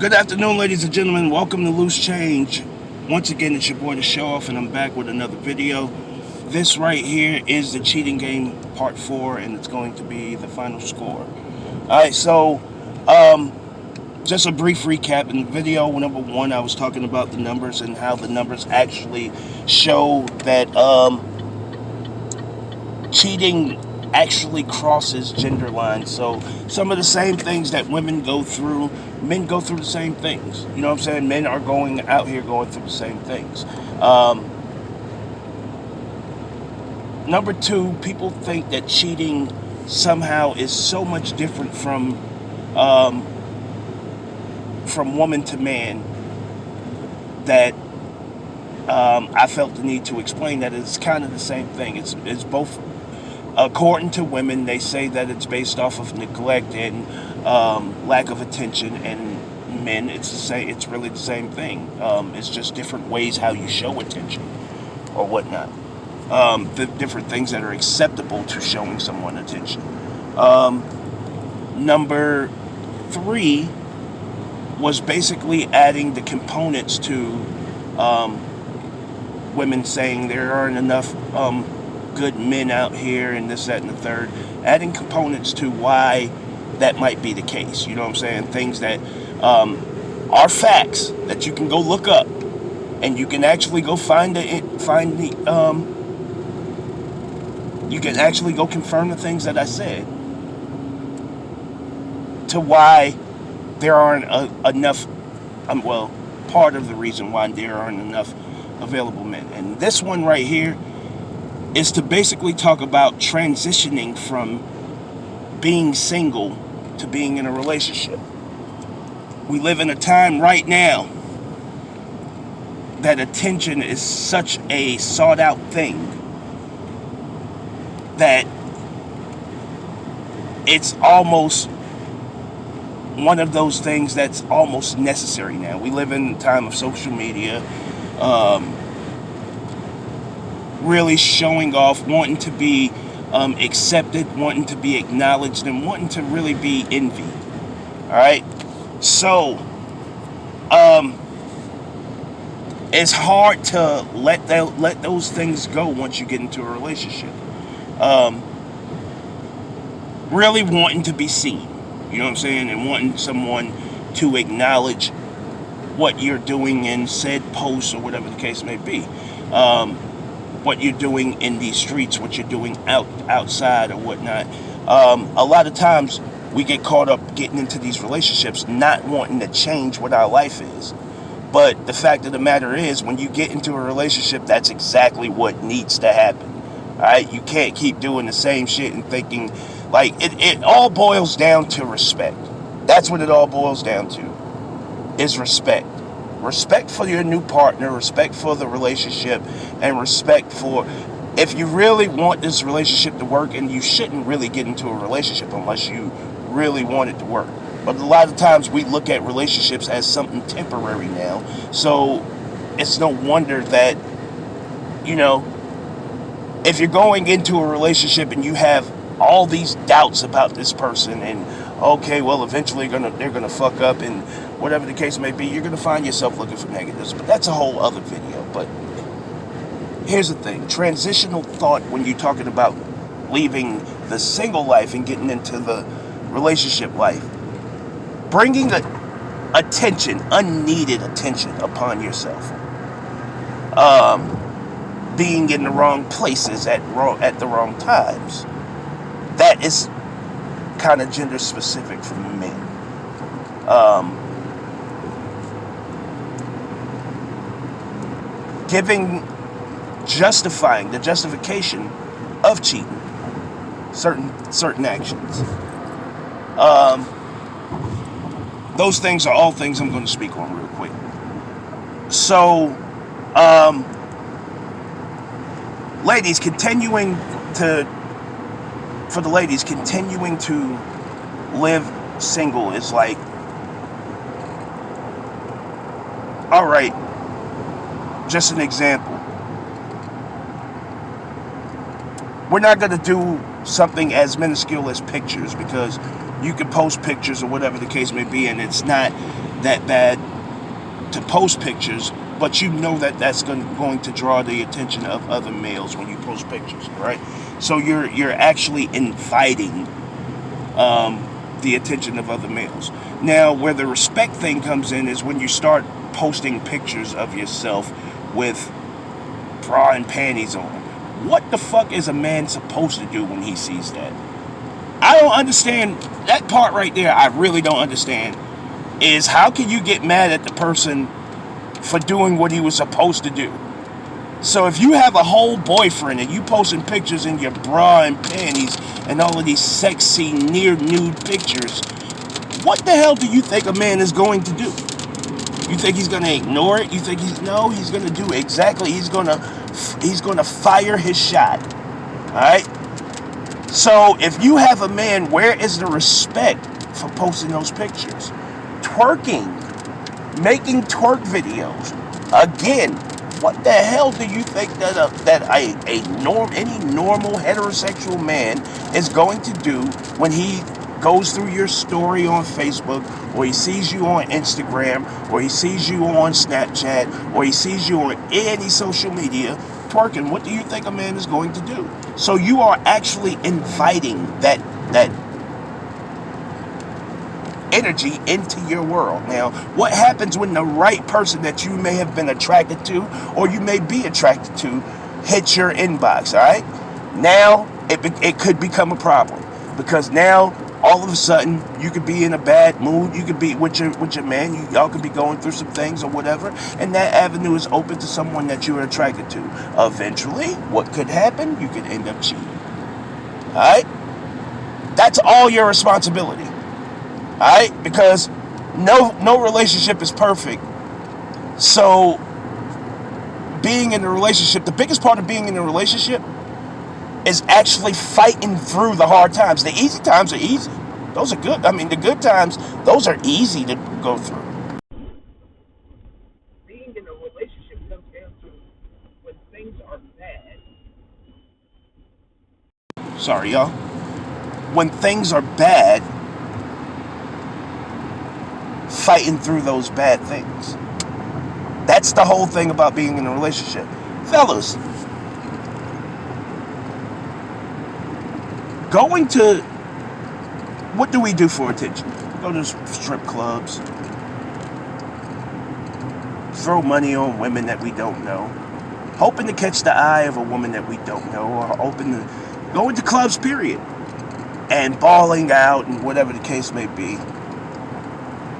Good afternoon, ladies and gentlemen. Welcome to Loose Change. Once again, it's your boy The Show Off, and I'm back with another video. This right here is the cheating game part 4, and it's going to be the final score. Alright, so just a brief recap. In video number 1, I was talking about the numbers and how the numbers actually show that cheating actually crosses gender lines. So some of the same things that women go through, men go through the same things. You know what I'm saying? Men are going out here going through the same things. Number 2, people think that cheating somehow is so much different from woman to man that I felt the need to explain that it's kind of the same thing. It's both. According to women, they say that it's based off of neglect and lack of attention, and men, it's the same. It's really the same thing. It's just different ways how you show attention or whatnot. The different things that are acceptable to showing someone attention. Number 3 was basically adding the components to women saying there aren't enough good men out here and this, that, and the third, adding components to why that might be the case. You know what I'm saying? Things that are facts that you can go look up, and you can actually go you can actually go confirm the things that I said to why there aren't enough. Part of the reason why there aren't enough available men. And this one right here is to basically talk about transitioning from being single to being in a relationship. We live in a time right now that attention is such a sought out thing that it's almost one of those things that's almost necessary now. We live in a time of social media, really showing off, wanting to be accepted, wanting to be acknowledged, and wanting to really be envied. Alright? So, it's hard to let those things go once you get into a relationship. Really wanting to be seen, you know what I'm saying, and wanting someone to acknowledge what you're doing in said posts or whatever the case may be. What you're doing in these streets, what you're doing outside or whatnot. A lot of times we get caught up getting into these relationships not wanting to change what our life is. But the fact of the matter is, when you get into a relationship, that's exactly what needs to happen. Alright? You can't keep doing the same shit and thinking, like, it all boils down to respect. That's what it all boils down to, is respect. Respect for your new partner, respect for the relationship, and respect for, if you really want this relationship to work, and you shouldn't really get into a relationship unless you really want it to work. But a lot of times we look at relationships as something temporary now. So it's no wonder that, you know, if you're going into a relationship and you have all these doubts about this person, and okay, well, eventually they're gonna fuck up, and whatever the case may be, you're gonna find yourself looking for negatives. But that's a whole other video. But here's the thing: transitional thought when you're talking about leaving the single life and getting into the relationship life, bringing unneeded attention upon yourself, being in the wrong places at the wrong times. That is kind of gender specific for men. Justifying the justification of cheating, certain actions. Those things are all things I'm going to speak on real quick. So, ladies, continuing to live single is like, alright, just an example. We're not going to do something as minuscule as pictures, because you can post pictures or whatever the case may be, and it's not that bad to post pictures, but you know that that's going to draw the attention of other males when you post pictures, right? So you're actually inviting the attention of other males. Now, where the respect thing comes in is when you start posting pictures of yourself with bra and panties on. What the fuck is a man supposed to do when he sees that? I don't understand that part right there. I really don't understand. Is how can you get mad at the person for doing what he was supposed to do? So if you have a whole boyfriend and you posting pictures in your bra and panties and all of these sexy near nude pictures, what the hell do you think a man is going to do? You think he's going to ignore it? You think he's going to do exactly, he's going to fire his shot. All right? So if you have a man, where is the respect for posting those pictures? Twerking, making twerk videos. Again, what the hell do you think that any normal heterosexual man is going to do when he goes through your story on Facebook, or he sees you on Instagram, or he sees you on Snapchat, or he sees you on any social media twerking? What do you think a man is going to do? So you are actually inviting that energy into your world. Now, what happens when the right person that you may have been attracted to, or you may be attracted to, hits your inbox? All right, now it could become a problem, because now all of a sudden you could be in a bad mood. You could be with your man. Y'all could be going through some things or whatever, and that avenue is open to someone that you are attracted to. Eventually, what could happen? You could end up cheating. All right, that's all your responsibility. All right, because no relationship is perfect. So being in a relationship, the biggest part of being in a relationship is actually fighting through the hard times. The easy times are easy. Those are good. I mean, the good times, those are easy to go through. Being in a relationship comes down to when things are bad. Sorry, y'all. When things are bad, fighting through those bad things. That's the whole thing about being in a relationship. Fellas, what do we do for attention? Go to strip clubs, throw money on women that we don't know, hoping to catch the eye of a woman that we don't know, or go into clubs, period, and balling out and whatever the case may be.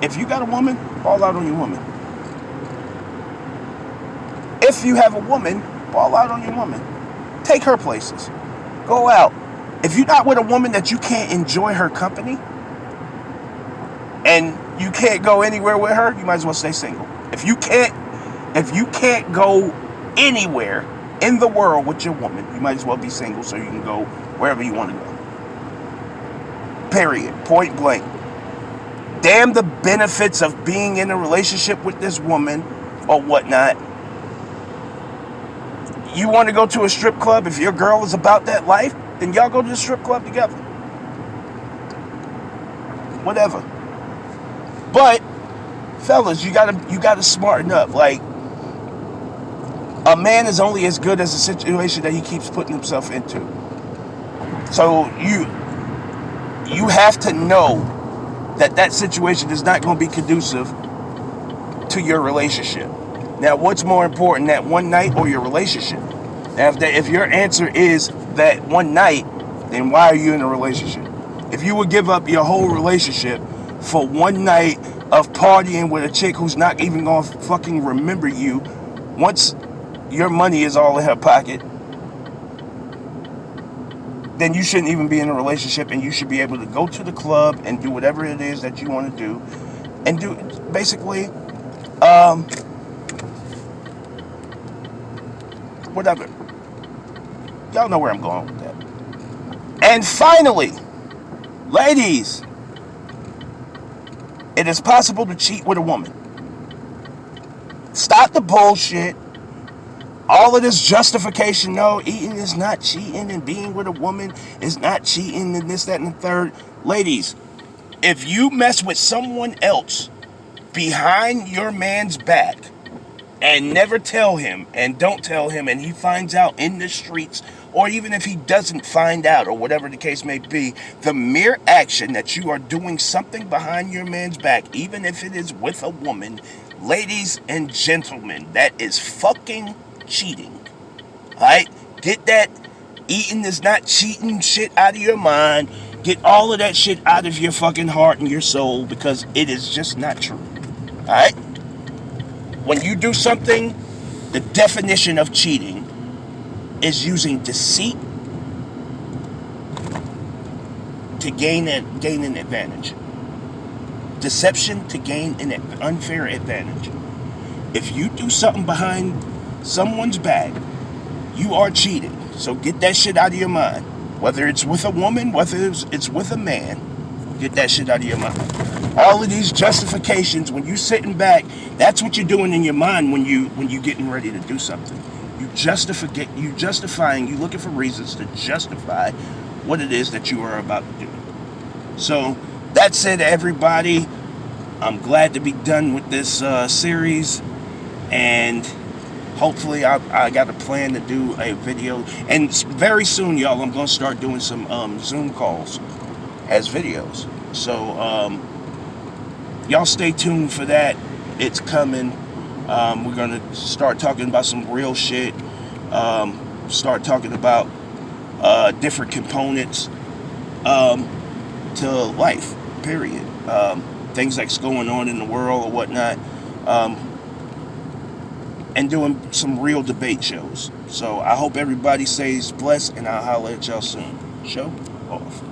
If you got a woman, ball out on your woman. If you have a woman, ball out on your woman. Take her places. Go out. If you're not with a woman that you can't enjoy her company, and you can't go anywhere with her, you might as well stay single. If you can't go anywhere in the world with your woman, you might as well be single, so you can go wherever you want to go. Period. Point blank. Damn the benefits of being in a relationship with this woman or whatnot. You want to go to a strip club? If your girl is about that life, then y'all go to the strip club together. Whatever. But fellas, you gotta smarten up. Like, a man is only as good as the situation that he keeps putting himself into. So you have to know that situation is not going to be conducive to your relationship. Now, what's more important, that one night or your relationship? Now, if your answer is that one night, then why are you in a relationship? If you would give up your whole relationship for one night of partying with a chick who's not even going to fucking remember you once your money is all in her pocket, then you shouldn't even be in a relationship, and you should be able to go to the club and do whatever it is that you want to do, and do basically whatever. Y'all know where I'm going with that. And finally, ladies, it is possible to cheat with a woman. Stop the bullshit. All of this justification, no, eating is not cheating, and being with a woman is not cheating, and this, that, and the third. Ladies, if you mess with someone else behind your man's back and never tell him and don't tell him, and he finds out in the streets, or even if he doesn't find out or whatever the case may be, the mere action that you are doing something behind your man's back, even if it is with a woman, ladies and gentlemen, that is fucking cheating. Alright? Get that eating is not cheating shit out of your mind. Get all of that shit out of your fucking heart and your soul, because it is just not true. Alright? When you do something, the definition of cheating is using deceit to gain an advantage. Deception to gain an unfair advantage. If you do something behind someone's back, you are cheating. So get that shit out of your mind. Whether it's with a woman, whether it's with a man, get that shit out of your mind. All of these justifications, when you sitting back, that's what you're doing in your mind when you getting ready to do something. You justifying, you looking for reasons to justify what it is that you are about to do. So that's it, everybody. I'm glad to be done with this series, and hopefully I got a plan to do a video, and very soon, y'all, I'm gonna start doing some Zoom calls as videos. So y'all stay tuned for that. It's coming. We're gonna start talking about some real shit. Start talking about different components to life, period. Things that's going on in the world or whatnot. And doing some real debate shows. So I hope everybody stays blessed, and I'll holler at y'all soon. Show off.